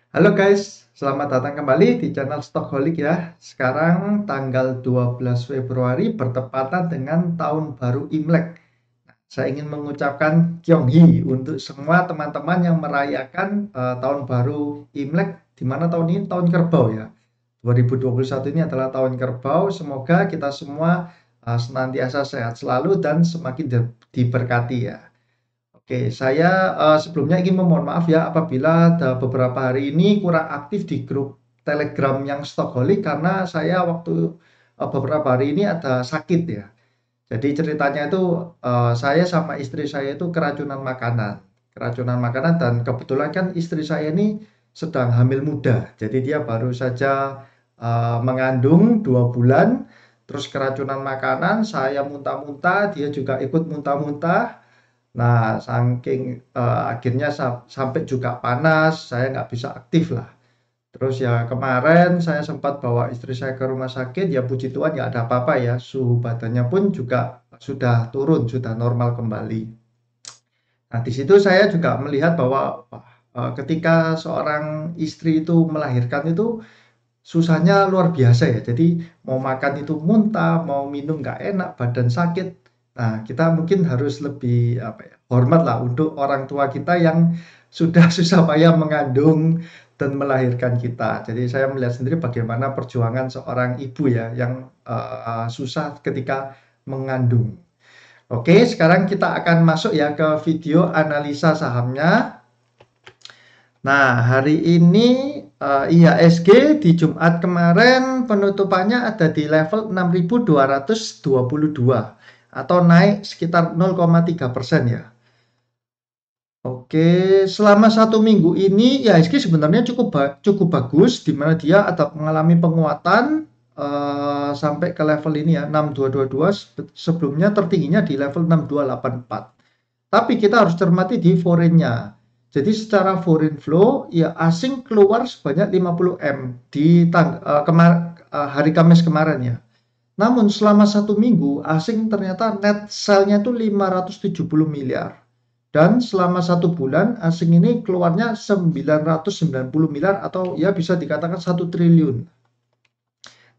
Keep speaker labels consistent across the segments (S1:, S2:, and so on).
S1: Halo guys, selamat datang kembali di channel Stockholic ya. Sekarang tanggal 12 Februari bertepatan dengan tahun baru Imlek. Saya ingin mengucapkan Kyonghi untuk semua teman-teman yang merayakan tahun baru Imlek, di mana tahun ini tahun kerbau ya. 2021 ini adalah tahun kerbau. Semoga kita semua senantiasa sehat selalu dan semakin diberkati ya. Oke, saya sebelumnya ingin memohon maaf ya apabila beberapa hari ini kurang aktif di grup Telegram yang Stockholic karena saya waktu beberapa hari ini ada sakit ya. Jadi ceritanya itu saya sama istri saya itu keracunan makanan dan kebetulan kan istri saya ini sedang hamil muda. Jadi dia baru saja mengandung 2 bulan, terus keracunan makanan, saya muntah-muntah, dia juga ikut muntah-muntah. Nah, saking akhirnya sampai juga panas, saya nggak bisa aktif lah. Terus ya kemarin saya sempat bawa istri saya ke rumah sakit, ya puji Tuhan nggak ada apa-apa ya, suhu badannya pun juga sudah turun, sudah normal kembali. Nah, di situ saya juga melihat bahwa ketika seorang istri itu melahirkan itu susahnya luar biasa ya. Jadi mau makan itu muntah, mau minum nggak enak, badan sakit. Nah, kita mungkin harus lebih apa ya, hormat lah untuk orang tua kita yang sudah susah payah mengandung dan melahirkan kita. Jadi saya melihat sendiri bagaimana perjuangan seorang ibu ya yang susah ketika mengandung. Oke, sekarang kita akan masuk ya ke video analisa sahamnya. Nah, hari ini IHSG di Jumat kemarin penutupannya ada di level 6.222 atau naik sekitar 0,3% ya. Oke, selama 1 minggu ini IHSG sebenarnya cukup bagus, di mana dia ada mengalami penguatan sampai ke level ini ya 6222, sebelumnya tertingginya di level 6284. Tapi kita harus cermati di foreign-nya. Jadi secara foreign flow ya asing keluar sebanyak 50 M di hari Kamis kemarin ya. Namun selama 1 minggu asing ternyata net sell-nya itu 570 miliar. Dan selama 1 bulan asing ini keluarnya 990 miliar atau ya bisa dikatakan 1 triliun.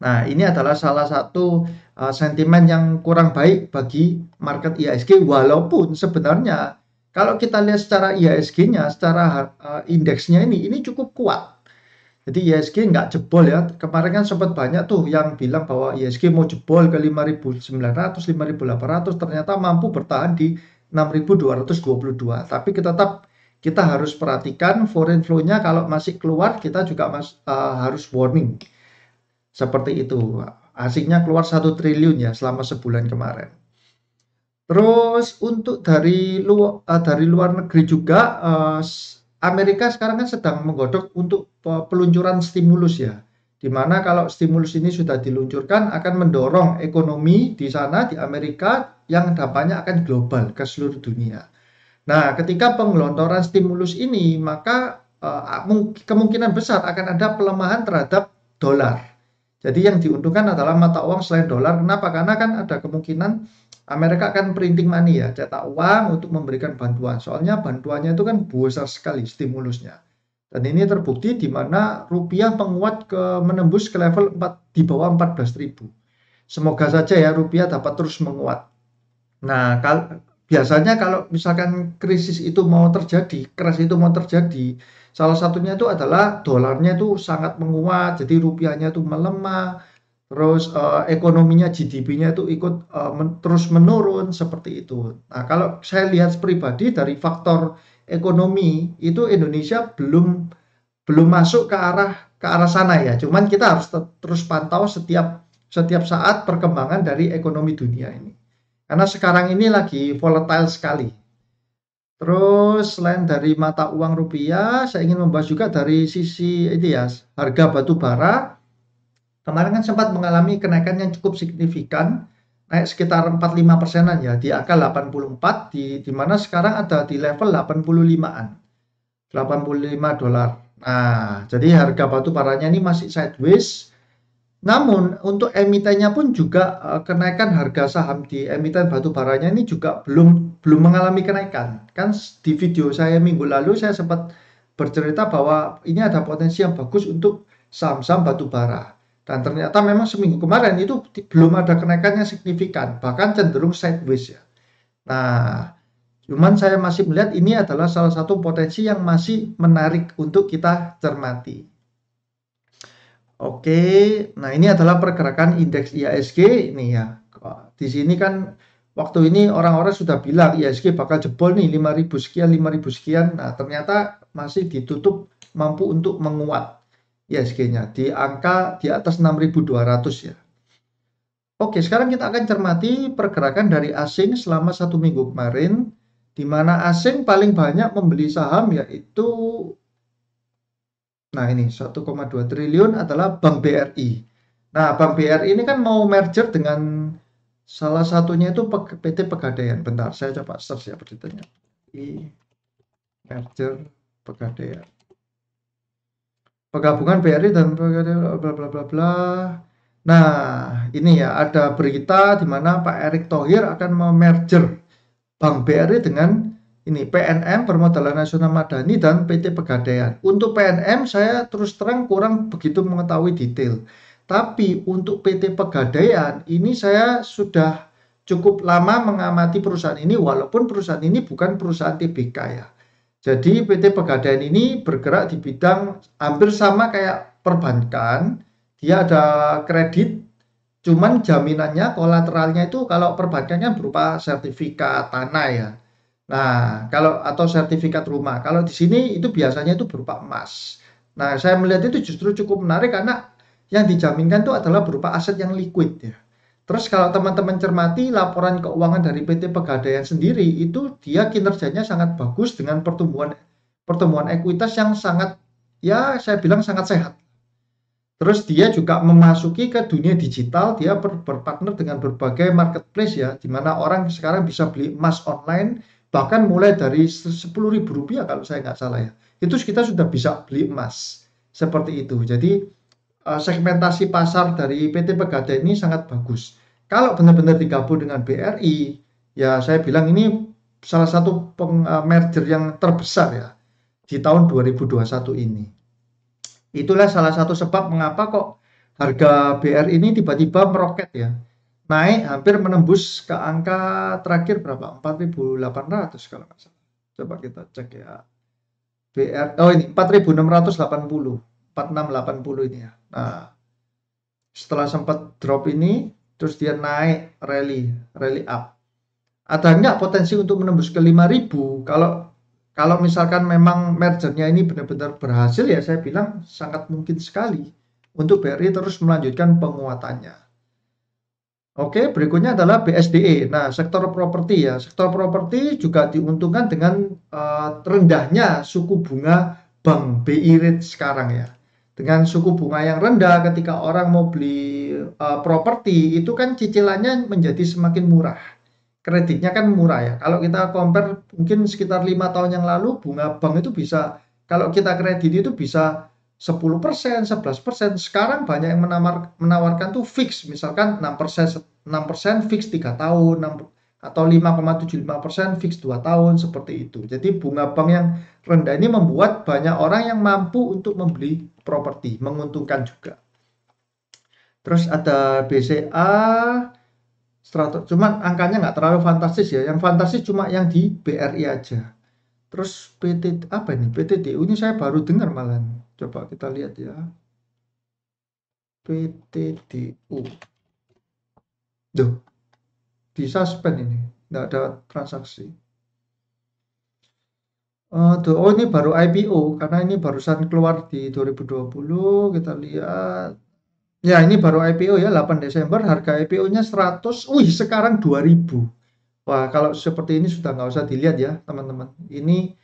S1: Nah, ini adalah salah satu sentimen yang kurang baik bagi market IHSG, walaupun sebenarnya kalau kita lihat secara IHSG-nya, secara indeksnya ini cukup kuat. Jadi IHSG nggak jebol ya. Kemarin kan sempat banyak tuh yang bilang bahwa IHSG mau jebol ke 5.900, 5.800, ternyata mampu bertahan di 6.222. Tapi kita harus perhatikan foreign flow-nya, kalau masih keluar kita juga harus warning. Seperti itu. Asingnya keluar 1 triliun ya selama sebulan kemarin. Terus untuk dari luar negeri juga, Amerika sekarang kan sedang menggodok untuk peluncuran stimulus ya. Di mana kalau stimulus ini sudah diluncurkan akan mendorong ekonomi di sana di Amerika yang dampaknya akan global ke seluruh dunia. Nah, ketika penggelontoran stimulus ini maka kemungkinan besar akan ada pelemahan terhadap dolar. Jadi yang diuntungkan adalah mata uang selain dolar. Kenapa? Karena kan ada kemungkinan Amerika akan printing money ya, cetak uang untuk memberikan bantuan. Soalnya bantuannya itu kan besar sekali stimulusnya. Dan ini terbukti di mana rupiah menguat menembus ke level 4, di bawah 14.000. Semoga saja ya rupiah dapat terus menguat. Nah, biasanya kalau misalkan krisis itu mau terjadi, crash itu mau terjadi, salah satunya itu adalah dolarnya itu sangat menguat, jadi rupiahnya itu melemah, terus ekonominya GDP-nya itu ikut terus menurun seperti itu. Nah, kalau saya lihat pribadi dari faktor ekonomi itu Indonesia belum belum masuk ke arah sana ya. Cuman kita harus terus pantau setiap saat perkembangan dari ekonomi dunia ini. Karena sekarang ini lagi volatile sekali. Terus selain dari mata uang rupiah, saya ingin membahas juga dari sisi ini ya, harga batu bara. Kemarin kan sempat mengalami kenaikan yang cukup signifikan, naik sekitar 45%-an ya, di angka 84, di mana sekarang ada di level 85-an. 85 dolar. Nah, jadi harga batu baranya ini masih sideways. Namun untuk emitennya pun juga kenaikan harga saham di emiten batu baranya ini juga belum mengalami kenaikan. Kan di video saya minggu lalu saya sempat bercerita bahwa ini ada potensi yang bagus untuk saham-saham batubara. Dan ternyata memang seminggu kemarin itu belum ada kenaikan yang signifikan, bahkan cenderung sideways ya. Nah, cuman saya masih melihat ini adalah salah satu potensi yang masih menarik untuk kita cermati. Oke, nah ini adalah pergerakan indeks IHSG ini ya. Di sini kan waktu ini orang-orang sudah bilang IHSG bakal jebol nih 5.000 sekian, 5.000 sekian. Nah, ternyata masih ditutup mampu untuk menguat IHSG-nya di angka di atas 6.200 ya. Oke, sekarang kita akan cermati pergerakan dari asing selama 1 minggu kemarin, di mana asing paling banyak membeli saham yaitu, nah ini 1,2 triliun adalah Bank BRI. Nah, Bank BRI ini kan mau merger dengan salah satunya itu PT Pegadaian. Bentar, saya coba search ya beritanya. Merger Pegadaian. Penggabungan BRI dan Pegadaian bla bla bla bla. Nah, ini ya ada berita di mana Pak Erick Thohir akan memerger Bank BRI dengan ini PNM Permodalan Nasional Madani dan PT Pegadaian. Untuk PNM saya terus terang kurang begitu mengetahui detail. Tapi untuk PT Pegadaian ini saya sudah cukup lama mengamati perusahaan ini walaupun perusahaan ini bukan perusahaan TBK ya. Jadi PT Pegadaian ini bergerak di bidang hampir sama kayak perbankan. Dia ada kredit, cuman jaminannya kolateralnya itu kalau perbankan kan berupa sertifikat tanah ya. Nah, kalau atau sertifikat rumah. Kalau di sini itu biasanya itu berupa emas. Nah, saya melihat itu justru cukup menarik karena yang dijaminkan itu adalah berupa aset yang liquid ya. Terus kalau teman-teman cermati laporan keuangan dari PT Pegadaian sendiri itu dia kinerjanya sangat bagus dengan pertumbuhan ekuitas yang sangat ya saya bilang sangat sehat. Terus dia juga memasuki ke dunia digital, dia berpartner dengan berbagai marketplace ya, di mana orang sekarang bisa beli emas online, bahkan mulai dari Rp10.000 kalau saya nggak salah ya. Itu kita sudah bisa beli emas, seperti itu. Jadi segmentasi pasar dari PT Pegadaian ini sangat bagus. Kalau benar-benar digabung dengan BRI, ya saya bilang ini salah satu merger yang terbesar ya, di tahun 2021 ini. Itulah salah satu sebab mengapa kok harga BR ini tiba-tiba meroket ya. Naik hampir menembus ke angka terakhir berapa? 4.800 kalau nggak salah. Coba kita cek ya. BR, oh ini 4.680, 4.680 ini ya. Nah, setelah sempat drop ini, terus dia naik rally up. Ada nggak potensi untuk menembus ke 5.000? Kalau misalkan memang mergernya ini benar-benar berhasil ya saya bilang sangat mungkin sekali untuk BRI terus melanjutkan penguatannya. Oke, berikutnya adalah BSDE. Nah, sektor properti ya. Sektor properti juga diuntungkan dengan rendahnya suku bunga Bank BI Rate sekarang ya. Dengan suku bunga yang rendah ketika orang mau beli properti itu kan cicilannya menjadi semakin murah. Kreditnya kan murah ya. Kalau kita compare mungkin sekitar 5 tahun yang lalu bunga bank itu bisa kalau kita kredit itu bisa 10%, 11%. Sekarang banyak yang menawarkan tuh fix, misalkan 6% fix 3 tahun, atau 5,75% fix 2 tahun seperti itu. Jadi bunga bank yang rendah ini membuat banyak orang yang mampu untuk membeli properti, menguntungkan juga. Terus ada BCA cuman angkanya nggak terlalu fantastis ya. Yang fantastis cuma yang di BRI aja. Terus PT apa ini? PTDU ini saya baru dengar malah. Coba kita lihat ya. PTDU. Duh, di suspend ini. Nggak ada transaksi. Oh ini baru IPO karena ini barusan keluar di 2020. Kita lihat. Ya ini baru IPO ya 8 Desember harga IPO-nya 100, wih sekarang 2000. Wah kalau seperti ini sudah nggak usah dilihat ya teman-teman. Ini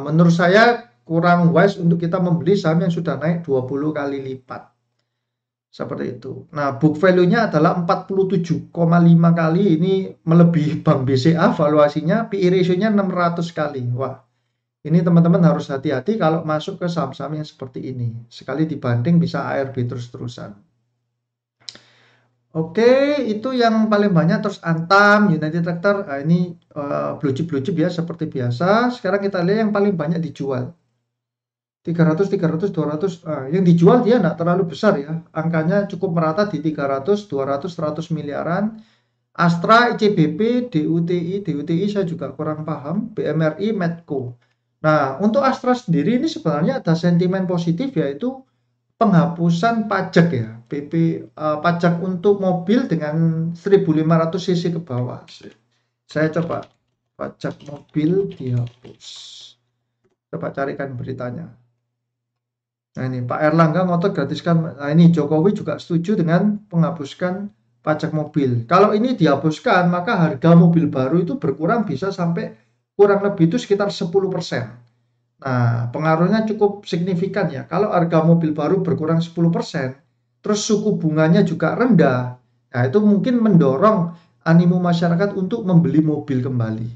S1: menurut saya kurang wise untuk kita membeli saham yang sudah naik 20 kali lipat. Seperti itu. Nah book value-nya adalah 47,5 kali, ini melebihi Bank BCA valuasinya, PE ratio-nya 600 kali. Wah ini teman-teman harus hati-hati kalau masuk ke saham-saham yang seperti ini. Sekali dibanding bisa ARB terus-terusan. Oke, itu yang paling banyak. Terus Antam, United Tractor, ini blue chip ya seperti biasa. Sekarang kita lihat yang paling banyak dijual. 300, 300, 200. Yang dijual dia nggak terlalu besar ya. Angkanya cukup merata di 300, 200, 100 miliaran. Astra, ICBP, DUTI saya juga kurang paham, BMRI, Medco. Nah, untuk Astra sendiri ini sebenarnya ada sentimen positif yaitu penghapusan pajak ya, pajak untuk mobil dengan 1.500 cc ke bawah. Saya coba pajak mobil dihapus. Coba carikan beritanya. Nah ini Pak Erlangga ngotot gratiskan. Nah ini Jokowi juga setuju dengan menghapuskan pajak mobil. Kalau ini dihapuskan, maka harga mobil baru itu berkurang bisa sampai kurang lebih itu sekitar 10%. Nah, pengaruhnya cukup signifikan ya. Kalau harga mobil baru berkurang 10%, terus suku bunganya juga rendah, nah itu mungkin mendorong animo masyarakat untuk membeli mobil kembali.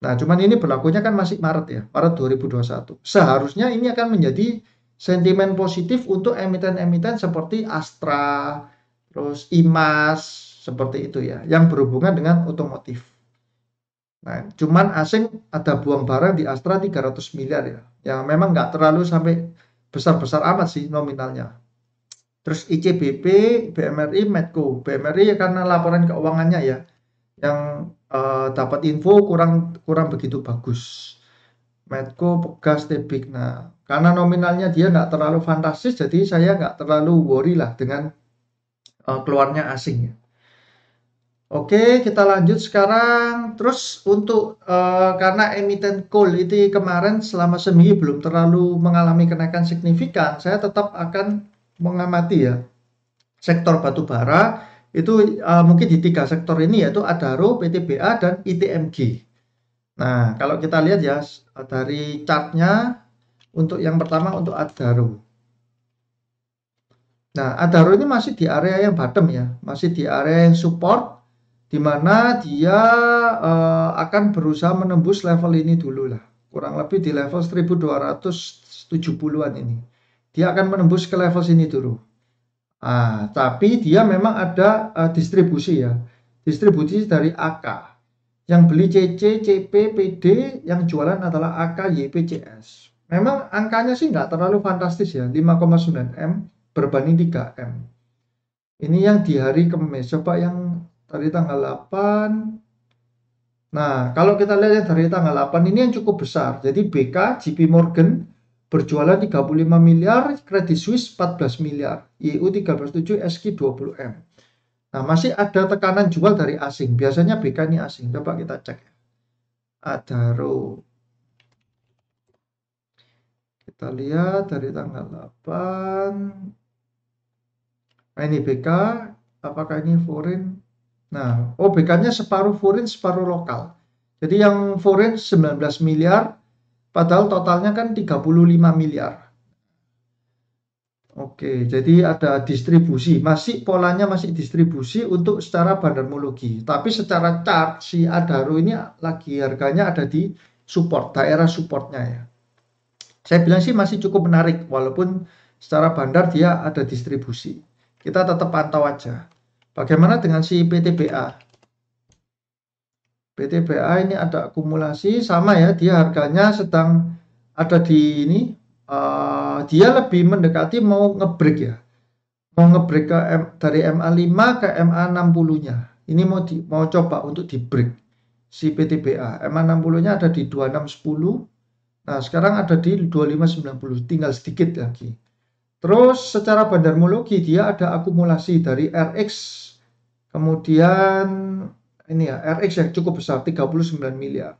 S1: Nah, cuman ini berlakunya kan masih Maret ya, Maret 2021. Seharusnya ini akan menjadi sentimen positif untuk emiten-emiten seperti Astra, terus IMAS, seperti itu ya, yang berhubungan dengan otomotif. Nah, cuman asing ada buang barang di Astra 300 miliar ya. Yang memang nggak terlalu sampai besar-besar amat sih nominalnya. Terus ICBP, BMRI, Medco. BMRI karena laporan keuangannya ya, yang dapat info kurang begitu bagus. Medco, Pegas, Tebik. Nah, karena nominalnya dia nggak terlalu fantastis, jadi saya nggak terlalu worry lah dengan keluarnya asing ya. Oke, kita lanjut sekarang. Terus untuk karena emiten coal itu kemarin selama seminggu belum terlalu mengalami kenaikan signifikan, saya tetap akan mengamati ya sektor batubara itu mungkin di 3 sektor ini yaitu Adaro, PTBA, dan ITMG. Nah, kalau kita lihat ya dari chartnya untuk yang pertama untuk Adaro. Nah, Adaro ini masih di area yang bottom ya, masih di area yang support di mana dia akan berusaha menembus level ini dulu lah. Kurang lebih di level 1270-an ini. Dia akan menembus ke level sini dulu. Tapi dia memang ada distribusi ya. Distribusi dari AK. Yang beli CC, CP, PD, yang jualan adalah AK, YPCS. Memang angkanya sih nggak terlalu fantastis ya, 5,9 M berbanding 3 M. Ini yang di hari Kamis. Coba yang dari tanggal 8. Nah, kalau kita lihat yang dari tanggal 8 ini yang cukup besar. Jadi BK, JP Morgan berjualan 35 miliar, Credit Suisse 14 miliar, IU 13,7, SQ 20 M. Nah, masih ada tekanan jual dari asing. Biasanya BK ini asing. Coba kita cek. Adaro. Kita lihat dari tanggal 8. Nah, ini BK. Apakah ini foreign? Nah, BK-nya separuh foreign, separuh lokal. Jadi yang foreign 19 miliar, padahal totalnya kan 35 miliar. Oke, jadi ada distribusi. Polanya masih distribusi untuk secara bandarmologi. Tapi secara chart, si Adaro ini lagi harganya ada di support, daerah supportnya ya. Saya bilang sih masih cukup menarik, walaupun secara bandar dia ada distribusi. Kita tetap pantau aja. Bagaimana dengan si PTBA? PTBA ini ada akumulasi sama ya, dia harganya sedang ada di ini, dia lebih mendekati mau ngebreak ya, mau ngebreak dari MA5 ke MA60-nya. Ini mau coba untuk di break si PTBA. MA60-nya ada di 2610. Nah, sekarang ada di 2590, tinggal sedikit lagi. Terus secara bandarmologi dia ada akumulasi dari RX, kemudian ini ya RX yang cukup besar 39 miliar.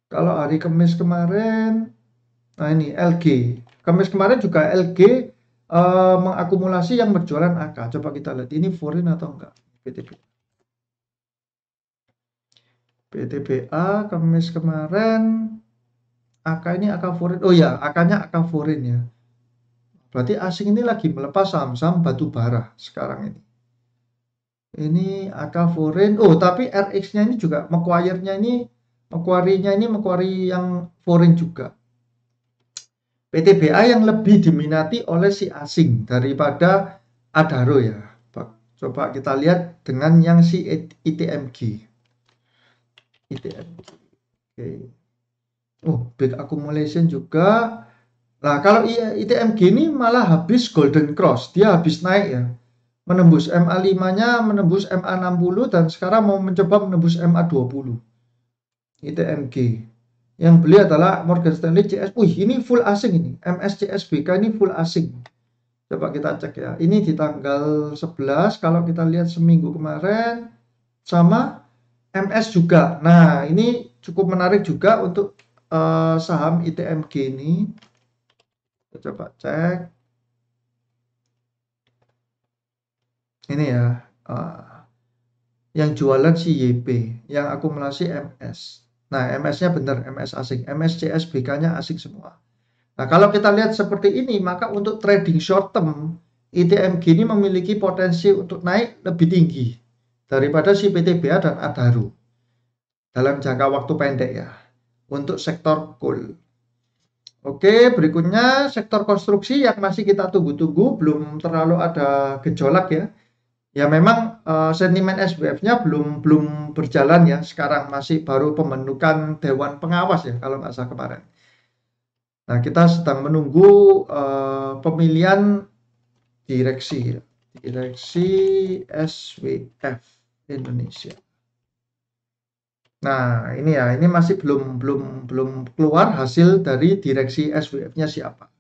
S1: Kalau hari Kamis kemarin, nah ini LG. Kamis kemarin juga LG mengakumulasi yang berjualan AK. Coba kita lihat ini foreign atau enggak. PTBA Kamis kemarin AK ini AK foreign. Oh ya, AK-nya AK foreign ya. Berarti asing ini lagi melepas saham-saham batu bara sekarang ini. Ini AK foreign. Tapi RX-nya ini juga Macquarie-nya ini Macquarie yang foreign juga. PTBA yang lebih diminati oleh si asing daripada Adaro ya. Coba kita lihat dengan yang si ITMG. Oke. Big accumulation juga. Nah, kalau ITMG ini malah habis golden cross, dia habis naik ya. Menembus MA5-nya, menembus MA60 dan sekarang mau mencoba menembus MA20. ITMG. Yang beli adalah Morgan Stanley CS. Wih, ini full asing ini. MSCSBK ini full asing. Coba kita cek ya. Ini di tanggal 11, kalau kita lihat seminggu kemarin sama MS juga. Nah, ini cukup menarik juga untuk saham ITMG ini. Kita coba cek. Ini ya. Yang jualan si YP, yang akumulasi MS. Nah, MS-nya benar, MS asing. MSCSBK-nya asing semua. Nah, kalau kita lihat seperti ini, maka untuk trading short term, ITMG ini memiliki potensi untuk naik lebih tinggi daripada si PTBA dan Adharu dalam jangka waktu pendek ya, untuk sektor coal. Oke, berikutnya sektor konstruksi yang masih kita tunggu-tunggu, belum terlalu ada gejolak ya. Ya memang sentimen SBF-nya belum berjalan ya, sekarang masih baru pembentukan Dewan Pengawas ya, kalau nggak salah kemarin. Nah, kita sedang menunggu pemilihan direksi SWF Indonesia. Nah, ini ya, ini masih belum keluar hasil dari direksi SWF-nya siapa.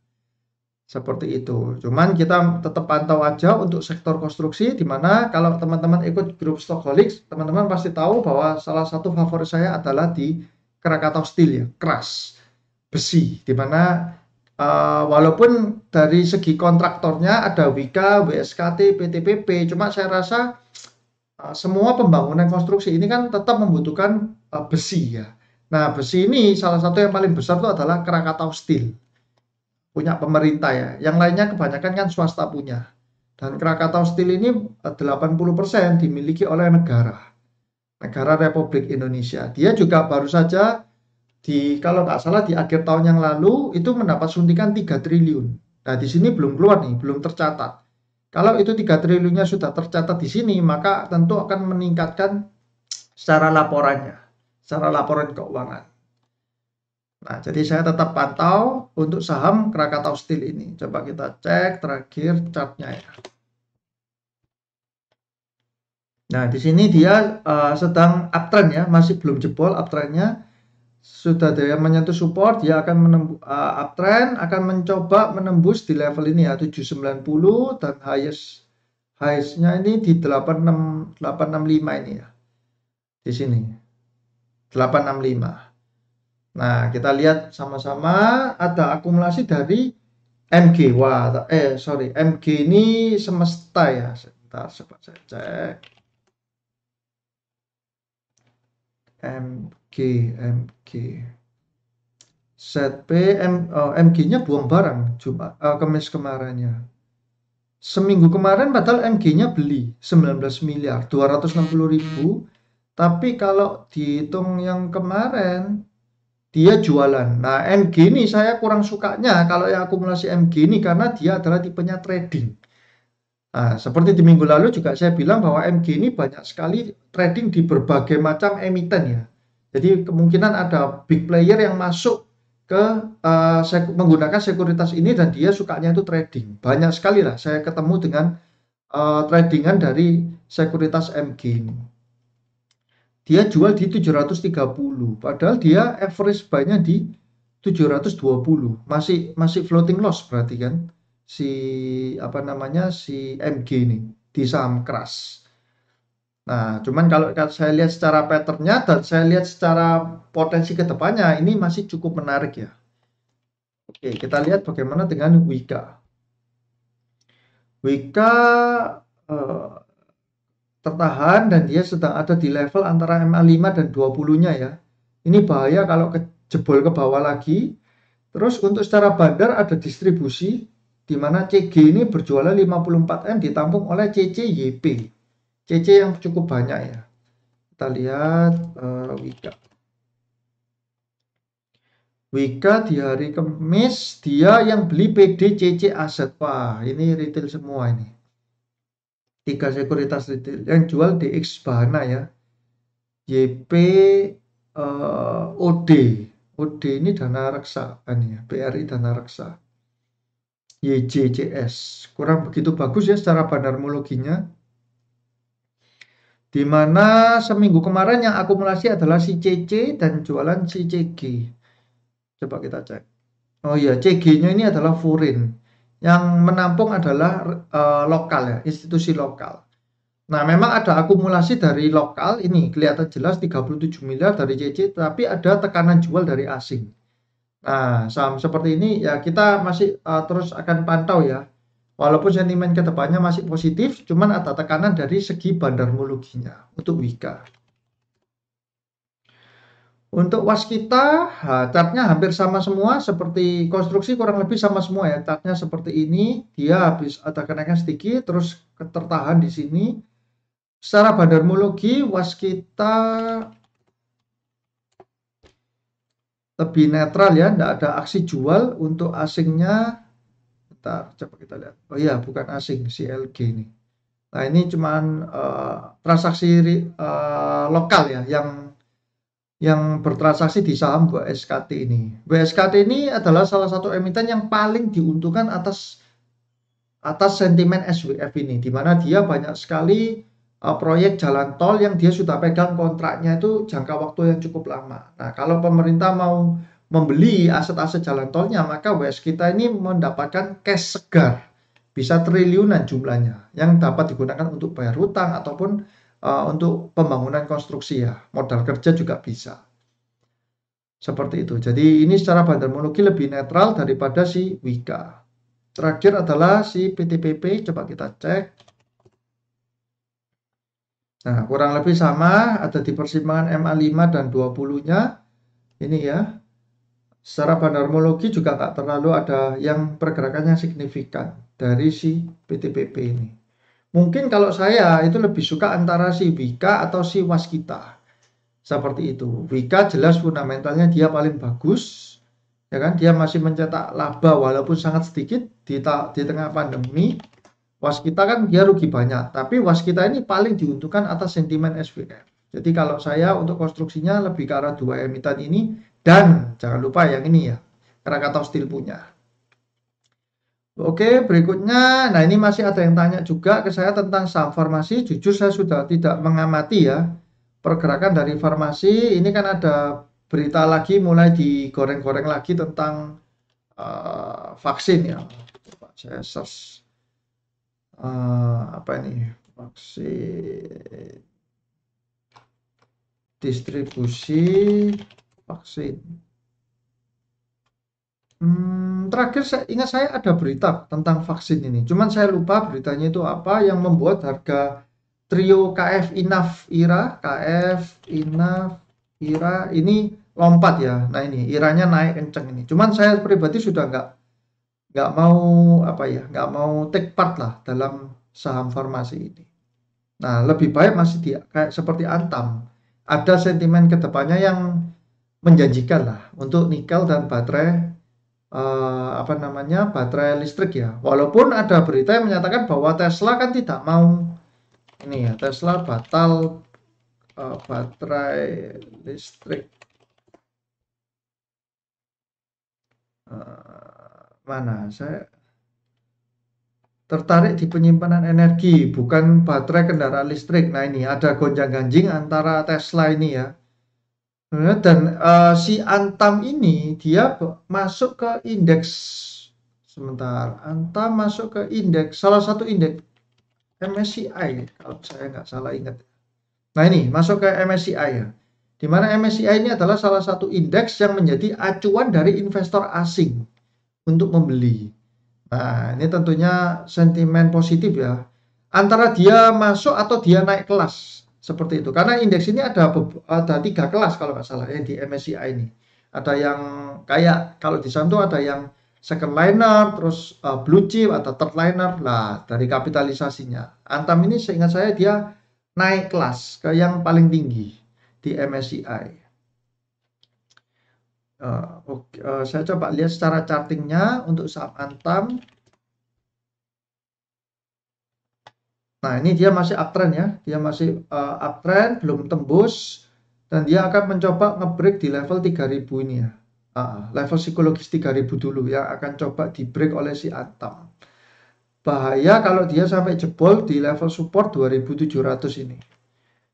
S1: Seperti itu. Cuman kita tetap pantau aja untuk sektor konstruksi, di mana kalau teman-teman ikut grup Stockaholics, teman-teman pasti tahu bahwa salah satu favorit saya adalah di Krakatau Steel ya, keras, besi, di mana walaupun dari segi kontraktornya ada Wika, WSKT, PTPP, cuma saya rasa semua pembangunan konstruksi ini kan tetap membutuhkan besi ya. Nah, besi ini salah satu yang paling besar itu adalah Krakatau Steel. Punya pemerintah ya. Yang lainnya kebanyakan kan swasta punya. Dan Krakatau Steel ini 80% dimiliki oleh negara. Negara Republik Indonesia. Dia juga baru saja kalau nggak salah di akhir tahun yang lalu itu mendapat suntikan 3 triliun. Nah, di sini belum keluar nih, belum tercatat. Kalau itu 3 triliunnya sudah tercatat di sini, maka tentu akan meningkatkan secara laporannya, secara laporan keuangan. Nah, jadi saya tetap pantau untuk saham Krakatau Steel ini. Coba kita cek terakhir chartnya ya. Nah, di sini dia sedang uptrend ya, masih belum jebol uptrendnya. Sudah dia menyentuh support, dia akan uptrend, akan mencoba menembus di level ini ya, 790 dan highest-nya ini di 865 ini ya. Di sini. 865. Nah, kita lihat sama-sama ada akumulasi dari MG. Wah, MG ini semesta ya. Sebentar, coba saya cek. MG. ZP, MG-nya buang barang Kamis kemarinnya. Seminggu kemarin padahal MG-nya beli 19 miliar, 260.000. Tapi kalau dihitung yang kemarin dia jualan. Nah, MG ini saya kurang sukanya kalau yang akumulasi MG ini karena dia adalah tipenya trading. Nah, seperti di minggu lalu juga saya bilang bahwa MG ini banyak sekali trading di berbagai macam emiten ya. Jadi kemungkinan ada big player yang masuk ke menggunakan sekuritas ini dan dia sukanya itu trading. Banyak sekali lah saya ketemu dengan tradingan dari sekuritas MG ini. Dia jual di 730, padahal dia average buy-nya di 720. Masih floating loss berarti kan si si MG ini di saham keras. Nah, cuman kalau saya lihat secara patternnya dan saya lihat secara potensi kedepannya ini masih cukup menarik ya. Oke, kita lihat bagaimana dengan Wika. Wika tertahan dan dia sedang ada di level antara MA5 dan 20-nya ya. Ini bahaya kalau jebol ke bawah lagi. Terus untuk secara bandar ada distribusi di mana CG ini berjualan 54M ditampung oleh CCYP. CC yang cukup banyak ya. Kita lihat Wika. Wika di hari Kamis dia yang beli PDCC Aset. Wah, ini retail semua ini. 3 sekuritas retail yang jual DX Bahana ya. YP OD ini Dana Reksa kan ya, BRI Dana Reksa. YJCS. Kurang begitu bagus ya secara bandarmologinya. Di mana seminggu kemarin yang akumulasi adalah si CC dan jualan si CG. Coba kita cek. Oh iya, CG-nya ini adalah foreign. Yang menampung adalah lokal ya, institusi lokal. Nah, memang ada akumulasi dari lokal ini kelihatan jelas 37 miliar dari CC, tapi ada tekanan jual dari asing. Nah, saham seperti ini ya kita masih terus akan pantau ya. Walaupun sentimen kedepannya masih positif, cuman ada tekanan dari segi bandarmologinya untuk Wika. Untuk waskita, chartnya hampir sama semua, seperti konstruksi kurang lebih sama semua ya. Chartnya seperti ini, dia habis ada kenaikan sedikit, terus tertahan di sini. Secara bandarmologi, waskita lebih netral ya, tidak ada aksi jual. Untuk asingnya, bentar, coba kita lihat. Oh iya, bukan asing, si LG ini. Nah ini cuman transaksi lokal ya, yang bertransaksi di saham WSKT ini. WSKT ini adalah salah satu emiten yang paling diuntungkan atas sentimen SWF ini, di mana dia banyak sekali proyek jalan tol yang dia sudah pegang kontraknya itu jangka waktu yang cukup lama. Nah, kalau pemerintah mau membeli aset-aset jalan tolnya, maka WS kita ini mendapatkan cash segar, bisa triliunan jumlahnya, yang dapat digunakan untuk bayar hutang ataupun untuk pembangunan konstruksi ya, modal kerja juga bisa. Seperti itu. Jadi ini secara bandarmologi lebih netral daripada si Wika. Terakhir adalah si PTPP, coba kita cek. Nah, kurang lebih sama, ada di persimpangan MA5 dan 20-nya. Ini ya. Secara bandarmologi juga nggak terlalu ada yang pergerakannya signifikan dari si PTPP ini. Mungkin kalau saya itu lebih suka antara si Wika atau si Waskita. Seperti itu. Wika jelas fundamentalnya dia paling bagus. Ya kan? Dia masih mencetak laba walaupun sangat sedikit di tengah pandemi. Waskita kan dia rugi banyak. Tapi Waskita ini paling diuntungkan atas sentimen SWF. Jadi kalau saya untuk konstruksinya lebih ke arah dua emiten ini. Dan jangan lupa yang ini ya. Krakatau Steel punya. Oke, berikutnya, nah ini masih ada yang tanya juga ke saya tentang saham farmasi. Jujur saya sudah tidak mengamati ya pergerakan dari farmasi. Ini kan ada berita lagi mulai digoreng-goreng lagi tentang vaksin ya. Coba saya search apa ini vaksin, distribusi vaksin. Terakhir saya ingat saya ada berita tentang vaksin ini. Cuman saya lupa beritanya itu apa yang membuat harga trio KF Inaf IRA, KF Inaf IRA ini lompat ya. Nah ini IRA-nya naik kenceng ini. Cuman saya pribadi sudah nggak mau apa ya, nggak mau take part lah dalam saham farmasi ini. Nah lebih baik masih kayak seperti Antam. Ada sentimen kedepannya yang menjanjikan lah untuk nikel dan baterai apa namanya baterai listrik ya. Walaupun ada berita yang menyatakan bahwa Tesla kan tidak mau ini ya, Tesla batal baterai listrik. Mana saya tertarik di penyimpanan energi, bukan baterai kendaraan listrik. Nah ini ada gonjang-ganjing antara Tesla ini ya. Dan si Antam ini dia masuk ke indeks, sebentar, Antam masuk ke indeks, salah satu indeks MSCI kalau saya nggak salah ingat. Nah ini masuk ke MSCI ya, dimana MSCI ini adalah salah satu indeks yang menjadi acuan dari investor asing untuk membeli. Nah ini tentunya sentimen positif ya, antara dia masuk atau dia naik kelas. Seperti itu, karena indeks ini ada 3 kelas kalau nggak salah ya di MSCI ini. Ada yang kayak kalau di saham itu ada yang second liner, terus blue chip atau third liner lah dari kapitalisasinya. Antam ini seingat saya dia naik kelas ke yang paling tinggi di MSCI. Saya coba lihat secara chartingnya untuk saham Antam. Nah ini dia masih uptrend ya, dia masih uptrend, belum tembus, dan dia akan mencoba ngebreak di level 3000 ini ya. Level psikologis 3000 dulu yang akan coba di break oleh si Antam. Bahaya kalau dia sampai jebol di level support 2700 ini.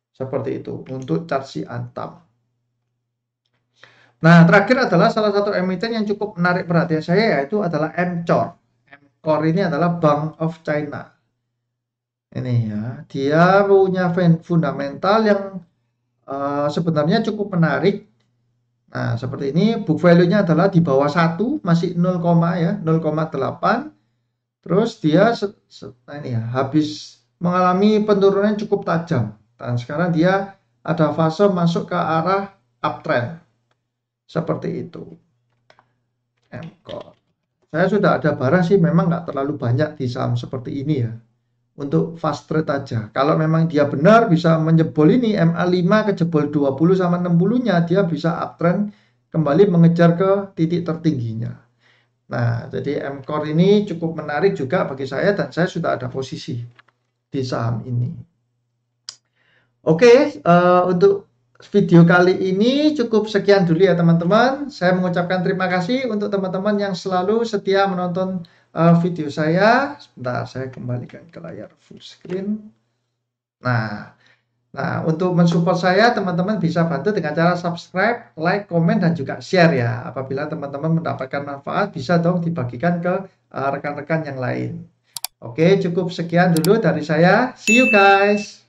S1: Seperti itu untuk chart si Antam. Nah, terakhir adalah salah satu emiten yang cukup menarik perhatian saya, yaitu adalah MCOR. MCOR ini adalah Bank of China. Ini ya, dia punya fundamental yang sebenarnya cukup menarik. Nah, seperti ini, book value-nya adalah di bawah 1, masih 0, ya, 0,8. Terus dia nah ini ya, habis mengalami penurunan cukup tajam. Dan sekarang dia ada fase masuk ke arah uptrend. Seperti itu. MCOR. Saya sudah ada barang sih, memang nggak terlalu banyak di saham seperti ini ya. Untuk fast trade aja. Kalau memang dia benar bisa menjebol ini MA5 kejebol 20 sama 60-nya, dia bisa uptrend kembali mengejar ke titik tertingginya. Nah, jadi MCOR ini cukup menarik juga bagi saya dan saya sudah ada posisi di saham ini. Oke, untuk video kali ini cukup sekian dulu ya teman-teman. Saya mengucapkan terima kasih untuk teman-teman yang selalu setia menonton video saya. Sebentar, saya kembalikan ke layar full screen. Nah, untuk mensupport saya, teman-teman bisa bantu dengan cara subscribe, like, komen, dan juga share ya. Apabila teman-teman mendapatkan manfaat, bisa dong dibagikan ke rekan-rekan yang lain. Oke, cukup sekian dulu dari saya. See you guys.